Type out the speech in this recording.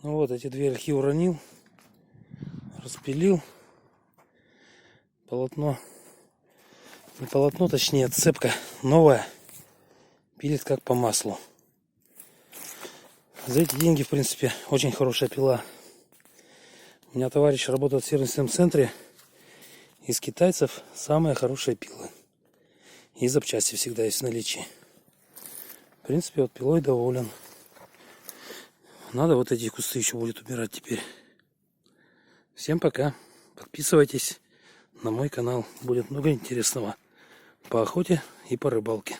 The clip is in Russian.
Ну вот, эти две ольхи уронил, распилил. Полотно, не полотно, точнее цепка новая, пилит как по маслу. За эти деньги, в принципе, очень хорошая пила. У меня товарищ работает в сервисном центре. Из китайцев самые хорошие пилы. И запчасти всегда есть в наличии. В принципе, вот пилой доволен. Надо вот эти кусты еще будет убирать теперь. Всем пока. Подписывайтесь на мой канал. Будет много интересного по охоте и по рыбалке.